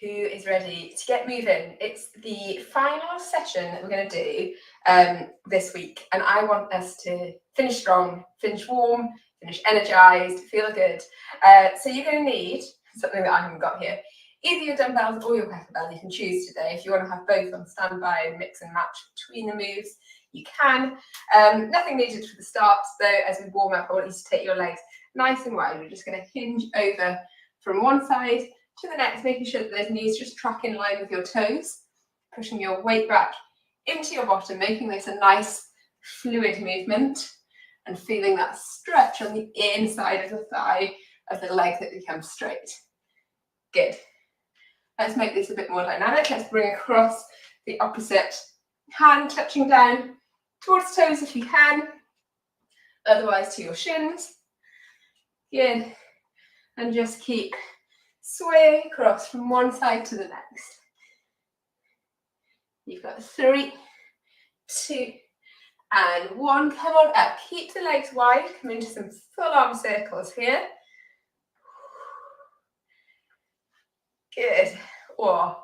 Who is ready to get moving? It's the final session that we're going to do this week, and I want us to finish strong, finish warm, finish energized, feel good. So you're going to need something that I haven't got here. Either your dumbbells or your kettlebell. You can choose today. If you want to have both on standby and mix and match between the moves, you can. Nothing needed for the start, though. As we warm up, I want you to take your legs nice and wide. We're just going to hinge over from one side to the next, making sure that those knees just track in line with your toes, pushing your weight back into your bottom, making this a nice fluid movement and feeling that stretch on the inside of the thigh of the leg that becomes straight. Good. Let's make this a bit more dynamic. Let's bring across the opposite hand, touching down towards toes if you can, otherwise to your shins. Good. And just keep swaying across from one side to the next. You've got 3, 2, and 1. Come on up. Keep the legs wide. Come into some full arm circles here. Good. Or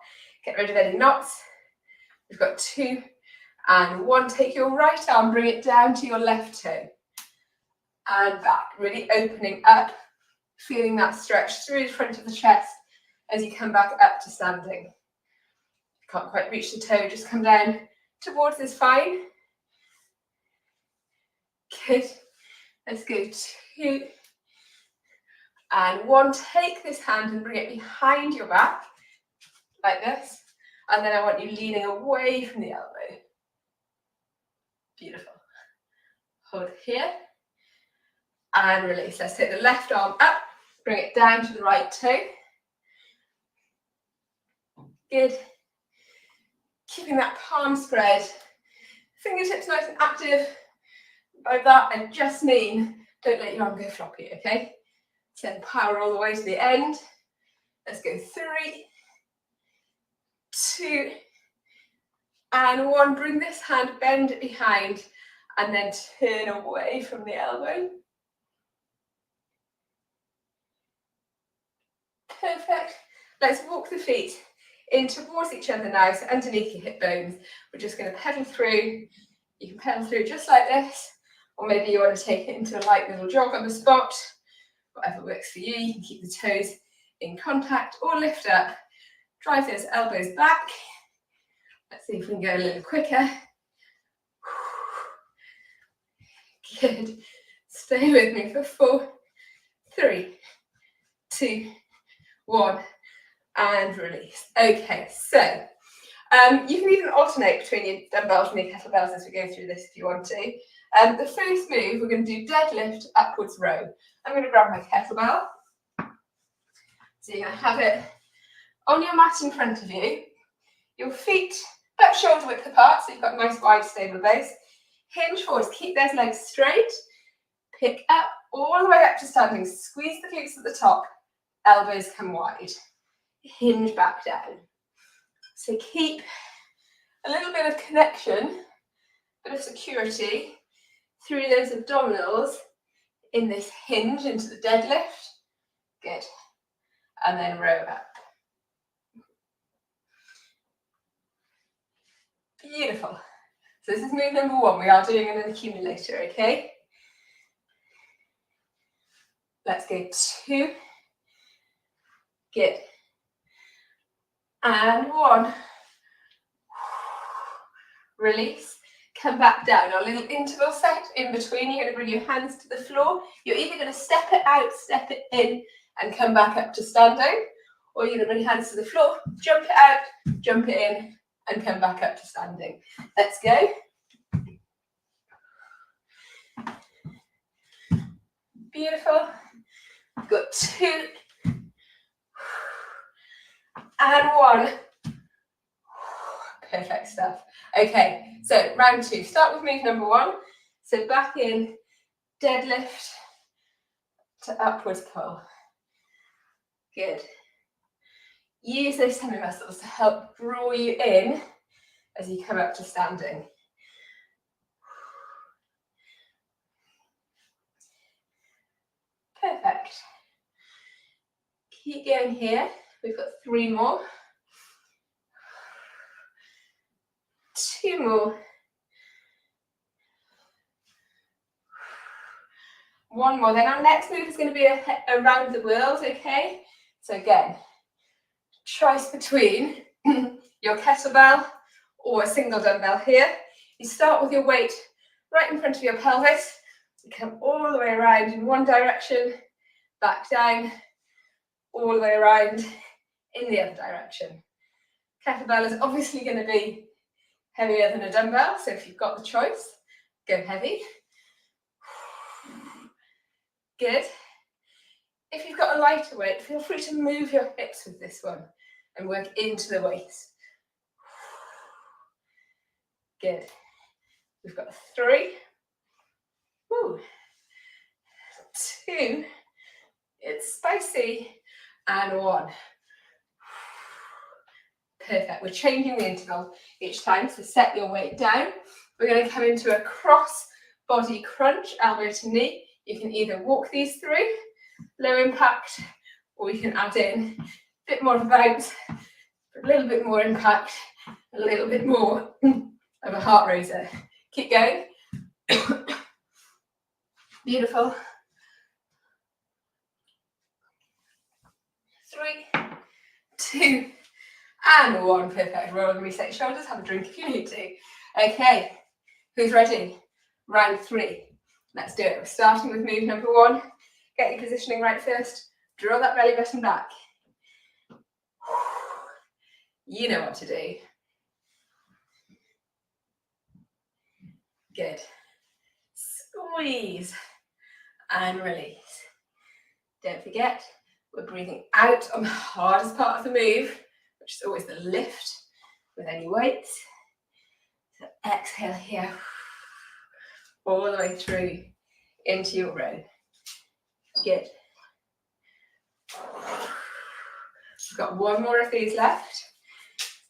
get rid of any knots. We've got 2 and 1. Take your right arm, bring it down to your left toe. And back. Really opening up. Feeling that stretch through the front of the chest as you come back up to standing. Can't quite reach the toe, just come down towards this spine. Good. Let's go 2 and 1. Take this hand and bring it behind your back, like this. And then I want you leaning away from the elbow. Beautiful. Hold here. And release. Let's take the left arm up. Bring it down to the right toe. Good. Keeping that palm spread. Fingertips nice and active. By that, I just mean don't let your arm go floppy, okay? Send power all the way to the end. Let's go 3, 2, and 1. Bring this hand, bend it behind, and then turn away from the elbow. Perfect. Let's walk the feet in towards each other now, so underneath your hip bones. We're just going to pedal through. You can pedal through just like this, or maybe you want to take it into a light little jog on the spot. Whatever works for you. You can keep the toes in contact or lift up. Drive those elbows back. Let's see if we can go a little quicker. Good. Stay with me for 4, 3, 2, 1, and release. Okay, so you can even alternate between your dumbbells and your kettlebells as we go through this if you want to. The first move, we're going to do deadlift upwards row. I'm going to grab my kettlebell. So you're going to have it on your mat in front of you. Your feet about shoulder width apart, so you've got a nice wide stable base. Hinge forwards, keep those legs straight. Pick up all the way up to standing. Squeeze the glutes at the top. Elbows come wide. Hinge back down. So keep a little bit of connection, bit of security through those abdominals in this hinge into the deadlift. Good. And then row up. Beautiful. So this is move number 1. We are doing an accumulator, okay? Let's go 2. Good. And 1. Release. Come back down. A little interval set in between. You're going to bring your hands to the floor. You're either going to step it out, step it in, and come back up to standing, or you're going to bring your hands to the floor, jump it out, jump it in, and come back up to standing. Let's go. Beautiful. We've got 2 and 1. Perfect stuff. Okay, so round 2. Start with move number 1. So back in, deadlift to upwards pull. Good. Use those tummy muscles to help draw you in as you come up to standing. Perfect. Keep going here. We've got 3 more. 2 more. 1 more. Then our next move is going to be around the world, okay? So again, choice between your kettlebell or a single dumbbell here. You start with your weight right in front of your pelvis. You come all the way around in one direction, back down, all the way around in the other direction. Kettlebell is obviously going to be heavier than a dumbbell, so if you've got the choice, go heavy. Good. If you've got a lighter weight, feel free to move your hips with this one and work into the waist. Good. We've got 3. Woo. 2. It's spicy. And 1. Perfect. We're changing the interval each time, so set your weight down. We're going to come into a cross body crunch, elbow to knee. You can either walk these through, low impact, or you can add in a bit more of a bounce, a little bit more impact, a little bit more of a heart raiser. Keep going. Beautiful. 3, 2, and 1. Perfect. Roll and reset your shoulders. Have a drink if you need to. Okay, who's ready? Round 3. Let's do it. We're starting with move number 1. Get your positioning right first. Draw that belly button back. You know what to do. Good. Squeeze and release. Don't forget, we're breathing out on the hardest part of the move, which is always the lift with any weights. So exhale here, all the way through into your row. Good. We've got 1 more of these left.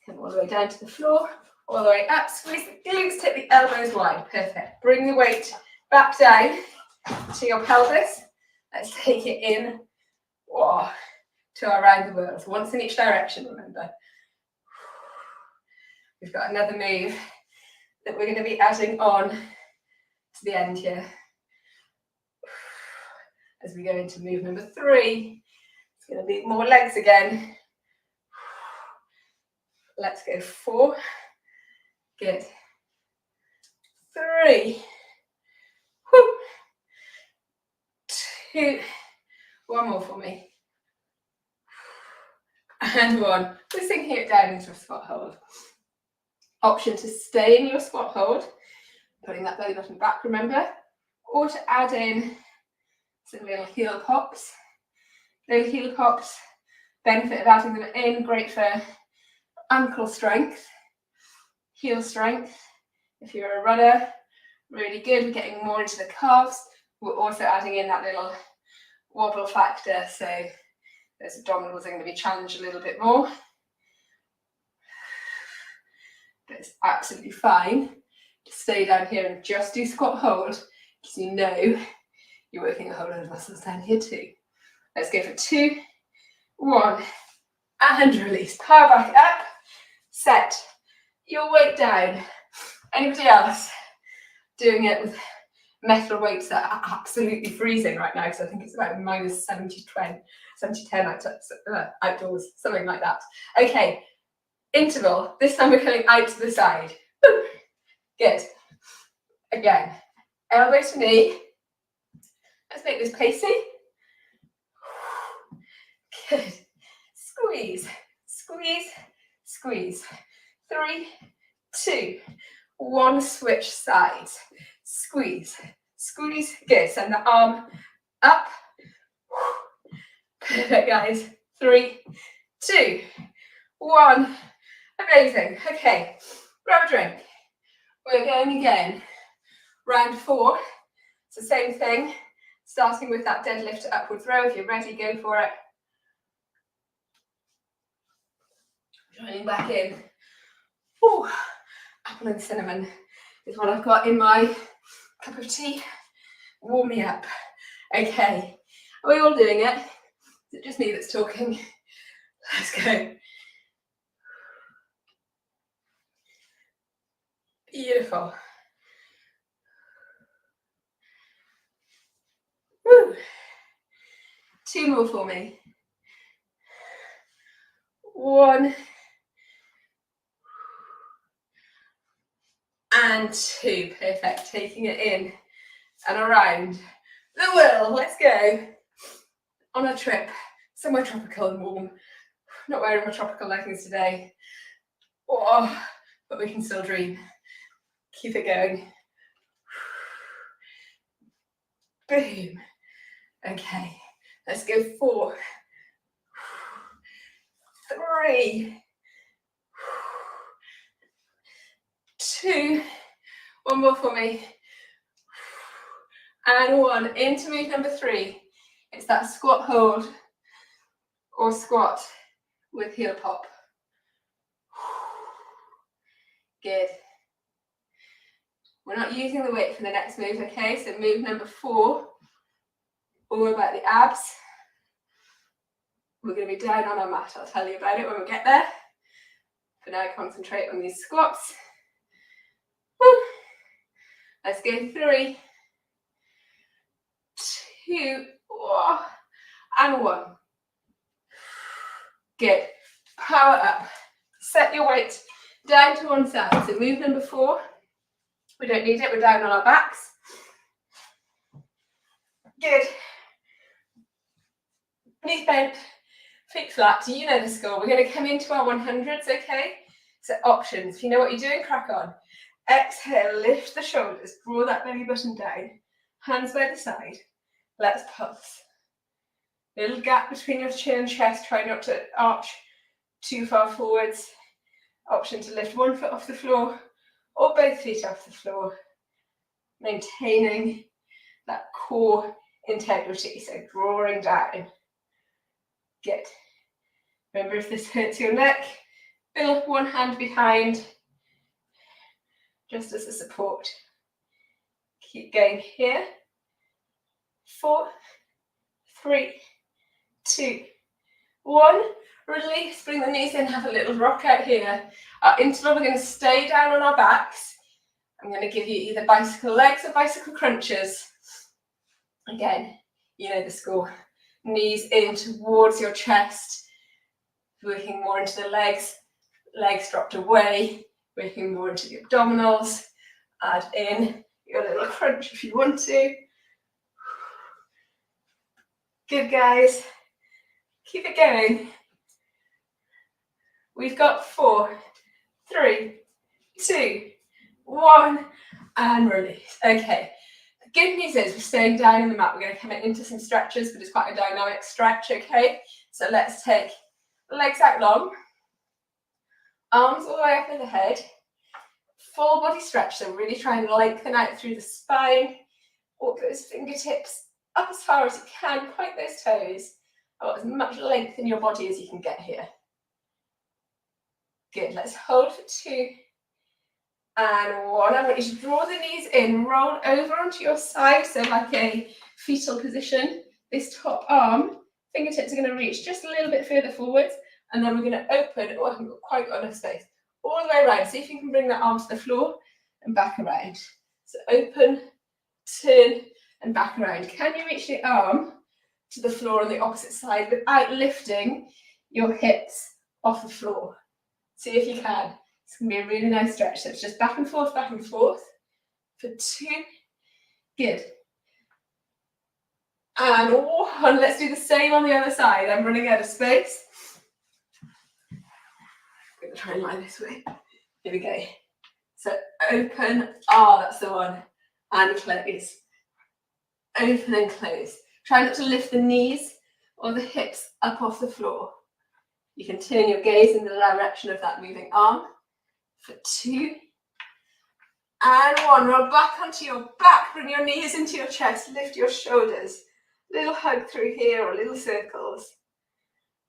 Come all the way down to the floor, all the way up. Squeeze the glutes, take the elbows wide. Perfect. Bring the weight back down to your pelvis. Let's take it in. Whoa, to around the world. So once in each direction, remember. We've got another move that we're going to be adding on to the end here. As we go into move number 3, it's going to be more legs again. Let's go 4. Good. 3. Woo. 2. 1 more for me. And 1. We're sinking it down into a squat hold. Option to stay in your squat hold, putting that belly button back, remember, or to add in some little heel pops. Little heel pops, benefit of adding them in, great for ankle strength, heel strength. If you're a runner, really good. We're getting more into the calves. We're also adding in that little wobble factor, so those abdominals are going to be challenged a little bit more. But it's absolutely fine to stay down here and just do squat hold, because you know you're working a whole lot of muscles down here too. Let's go for 2, 1, and release. Power back up. Set your weight down. Anybody else doing it with metal weights that are absolutely freezing right now? Because I think it's about minus 70, 10 outdoors, something like that. Okay, interval. This time we're coming out to the side. Good. Again, elbow to knee. Let's make this pacey. Good. Squeeze, squeeze, squeeze. 3, 2, 1. Switch sides. Squeeze, squeeze. Good. Send the arm up. Perfect, guys. 3, 2, 1. Amazing. Okay, grab a drink. We're going again. Round 4. It's the same thing. Starting with that deadlift to upward throw. If you're ready, go for it. Joining back in. Ooh, apple and cinnamon is what I've got in my cup of tea. Warm me up. Okay, are we all doing it? Is it just me that's talking? Let's go. Beautiful. Woo. 2 more for me. 1 and 2. Perfect. Taking it in and around the world. Let's go on a trip somewhere tropical and warm. Not wearing my tropical leggings today. Oh, but we can still dream. Keep it going. Boom. Okay, let's go 4, 3, 2, 1 more for me, and 1. Into move number 3. It's that squat hold or squat with heel pop. Good. We're not using the weight for the next move, okay? So move number 4, all about the abs. We're going to be down on our mat. I'll tell you about it when we get there. For now, concentrate on these squats. Woo. Let's go 3, 2, and 1. Good. Power up. Set your weight down to one side. So move number 4. We don't need it. We're down on our backs. Good. Knees bent, feet flat. You know the score. We're going to come into our 100s, okay? So options. If you know what you're doing, crack on. Exhale, lift the shoulders, draw that belly button down. Hands by the side. Let's pulse. Little gap between your chin and chest. Try not to arch too far forwards. Option to lift one foot off the floor or both feet off the floor. Maintaining that core integrity. So drawing down. Good. Remember, if this hurts your neck, build one hand behind just as a support. Keep going here. 4, 3, 2, 1. Release, bring the knees in, have a little rock out here. Our interval, we're going to stay down on our backs. I'm going to give you either bicycle legs or bicycle crunches. Again, you know the score. Knees in towards your chest, working more into the legs. Legs dropped away, working more into the abdominals. Add in your little crunch if you want to. Good, guys. Keep it going. We've got 4, 3, 2, 1, and release. Okay. The good news is we're staying down on the mat. We're going to come into some stretches, but it's quite a dynamic stretch, okay? So let's take legs out long, arms all the way up in the head, full body stretch. So really try and lengthen out through the spine. Walk those fingertips up as far as you can, point those toes. I want as much length in your body as you can get here. Good, let's hold for 2 and 1. I want you to draw the knees in, roll over onto your side, so like a fetal position. This top arm, fingertips are going to reach just a little bit further forwards, and then we're going to open. Oh, I haven't got quite got enough space. All the way around. See if you can bring that arm to the floor and back around. So open, turn, and back around. Can you reach the arm to the floor on the opposite side without lifting your hips off the floor? See if you can. It's going to be a really nice stretch. So it's just back and forth for 2. Good. And 1. Let's do the same on the other side. I'm running out of space. I'm going to try and lie this way. Here we go. So open. That's the one. And close. Open and close. Try not to lift the knees or the hips up off the floor. You can turn your gaze in the direction of that moving arm for 2 and 1. Roll back onto your back, bring your knees into your chest, lift your shoulders. Little hug through here or little circles.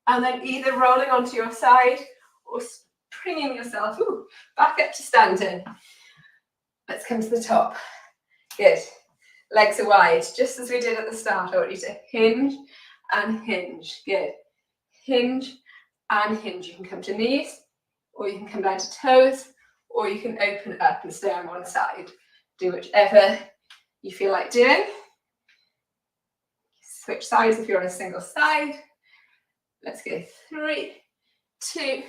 And then either rolling onto your side or springing yourself back up to standing. Let's come to the top. Good. Legs are wide, just as we did at the start. I want you to hinge and hinge. Good. Hinge and hinge. You can come to knees, or you can come down to toes, or you can open it up and stay on one side. Do whichever you feel like doing. Switch sides if you're on a single side. Let's go 3, 2,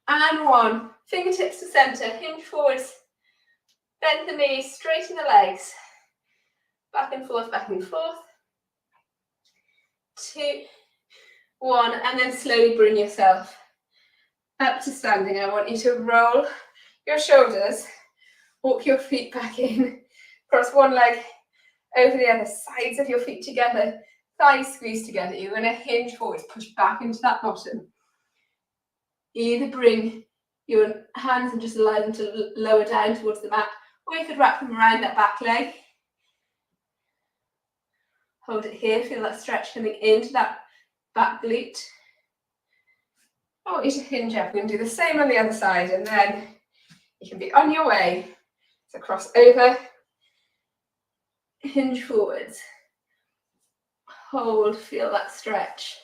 and 1. Fingertips to center, hinge forwards, bend the knees, straighten the legs. Back and forth, 2, 1, and then slowly bring yourself up to standing. I want you to roll your shoulders, walk your feet back in, cross one leg over the other, sides of your feet together, thighs squeeze together. You're going to hinge forwards, push back into that bottom. Either bring your hands and just allow them to lower down towards the mat, or you could wrap them around that back leg. Hold it here, feel that stretch coming into that back glute. I want you to hinge up. We're going to do the same on the other side, and then you can be on your way. So cross over, hinge forwards, hold, feel that stretch.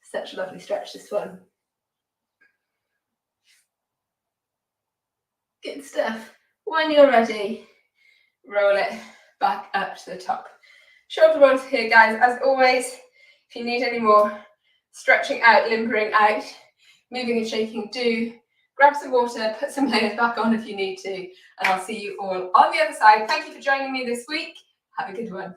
Such a lovely stretch, this one. Good stuff. When you're ready, roll it back up to the top. Shoulder rolls here, guys. As always, if you need any more stretching out, limbering out, moving and shaking, do grab some water, put some layers back on if you need to, and I'll see you all on the other side. Thank you for joining me this week. Have a good one.